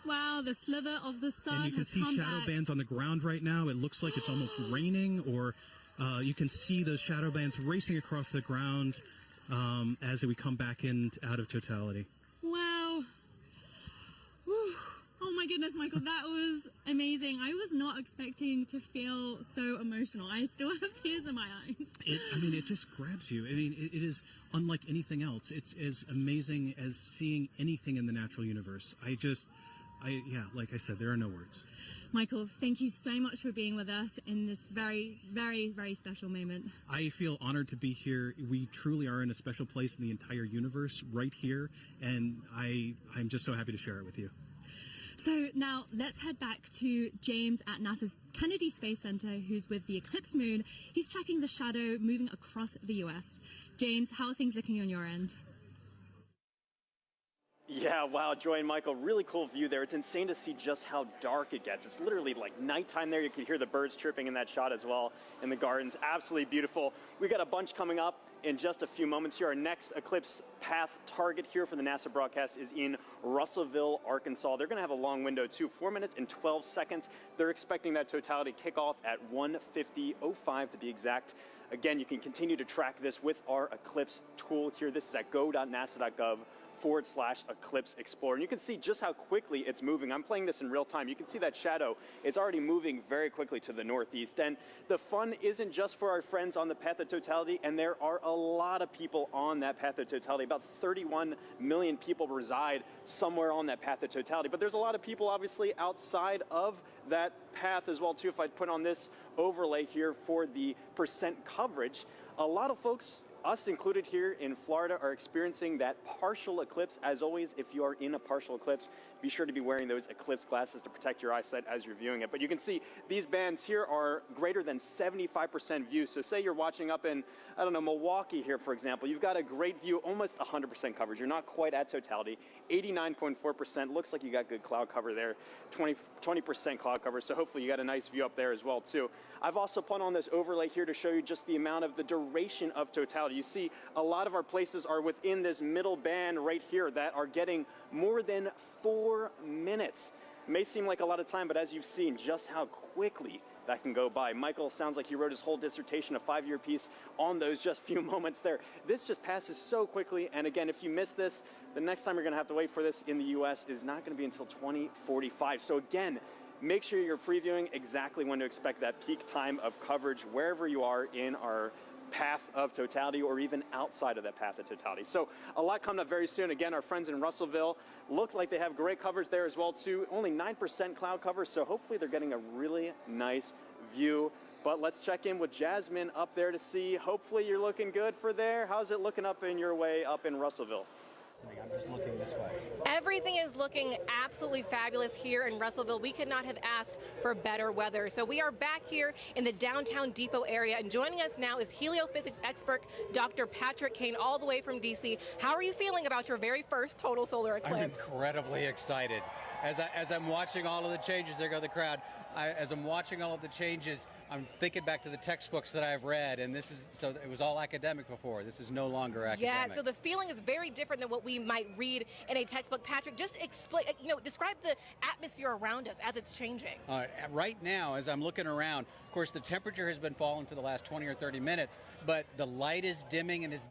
Wow, the slither of the sun. And you can see shadow bands on the ground right now. It looks like it's almost raining, or you can see those shadow bands racing across the ground as we come back in out of totality. Wow. Whew. Oh my goodness, Michael, that was amazing. I was not expecting to feel so emotional. I still have tears in my eyes. It just grabs you. It is unlike anything else. It's as amazing as seeing anything in the natural universe. Like I said, there are no words. Michael, thank you so much for being with us in this very, very, very special moment. I feel honored to be here. We truly are in a special place in the entire universe right here, and I'm just so happy to share it with you. So now let's head back to James at NASA's Kennedy Space Center, who's with the Eclipse moon. He's tracking the shadow moving across the U.S. James, how are things looking on your end? Yeah, wow, Joy and Michael, really cool view there. It's insane to see just how dark it gets. It's literally like nighttime there. You can hear the birds chirping in that shot as well in the gardens. Absolutely beautiful. We got a bunch coming up in just a few moments here. Our next Eclipse path target here for the NASA broadcast is in Russellville, Arkansas. They're going to have a long window too, 4 minutes and 12 seconds. They're expecting that totality kickoff at 1:50:05 to be exact. Again, you can continue to track this with our Eclipse tool here. This is at go.nasa.gov/Eclipse Explorer. And you can see just how quickly it's moving. I'm playing this in real time. You can see that shadow. It's already moving very quickly to the northeast. And the fun isn't just for our friends on the path of totality, and there are a lot of people on that path of totality. About 31 million people reside somewhere on that path of totality. But there's a lot of people obviously outside of that path as well too. If I put on this overlay here for the percent coverage, a lot of folks, us included here in Florida, are experiencing that partial eclipse. As always, if you are in a partial eclipse, be sure to be wearing those eclipse glasses to protect your eyesight as you're viewing it. But you can see these bands here are greater than 75% view. So say you're watching up in, I don't know, Milwaukee here, for example. You've got a great view, almost 100% coverage. You're not quite at totality. 89.4%. Looks like you got good cloud cover there. 20% cloud cover. So hopefully you got a nice view up there as well, too. I've also put on this overlay here to show you just the amount of the duration of totality. You see a lot of our places are within this middle band right here that are getting more than 4 minutes. It may seem like a lot of time, but as you've seen just how quickly that can go by. Michael sounds like he wrote his whole dissertation, a 5-year piece on those just few moments there. This just passes so quickly. And again, if you miss this, the next time you're going to have to wait for this in the US is not going to be until 2045. So again, make sure you're previewing exactly when to expect that peak time of coverage wherever you are in our path of totality, or even outside of that path of totality. So a lot coming up very soon. Again, our friends in Russellville look like they have great coverage there as well too. Only 9% cloud cover, so hopefully they're getting a really nice view. But let's check in with Jasmine up there to see. Hopefully you're looking good for there. How's it looking up in your way up in Russellville? I'm just looking this way. Everything is looking absolutely fabulous here in Russellville. We could not have asked for better weather. So we are back here in the downtown depot area, and joining us now is heliophysics expert Dr. Patrick Kane, all the way from DC. How are you feeling about your very first total solar eclipse? I'm incredibly excited. As I'm watching all of the changes, there go the crowd. As I'm watching all of the changes, I'm thinking back to the textbooks that I've read, and so it was all academic before. This is no longer academic. Yeah, so the feeling is very different than what we might read in a textbook. Patrick, just explain, describe the atmosphere around us as it's changing. Right now, as I'm looking around, of course, the temperature has been falling for the last 20 or 30 minutes, but the light is dimming and is